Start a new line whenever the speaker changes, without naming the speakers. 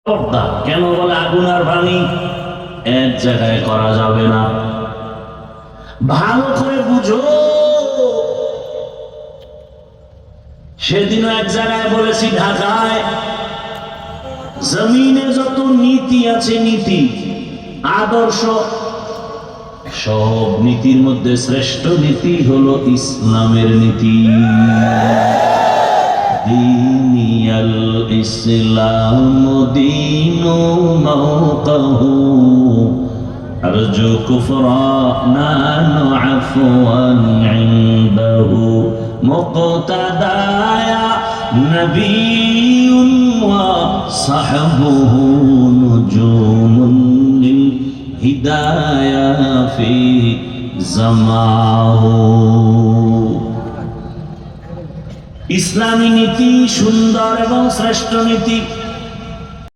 কেন বলে আগুন আর পানি এক জায়গায় করা যাবে না। ভালো করে বুঝো। সেদিনও এক জায়গায় বলেছি, ঢাকায় জমিনে যত নীতি আছে, নীতি আদর্শ, সব নীতির মধ্যে শ্রেষ্ঠ নীতি হলো ইসলামের নীতি। দীনিয়াল ইসলাম দীনু মাওকাহু আরজু কুফরানান আফওয়ান ইনদাহু মুক্তাদায়া নবিয়্যুন ওয়া সাহবুহু নুজুমুন লিল হিদায়া ফি জামাহু। ইসলামী নীতি সুন্দর এবং শ্রেষ্ঠ নীতি।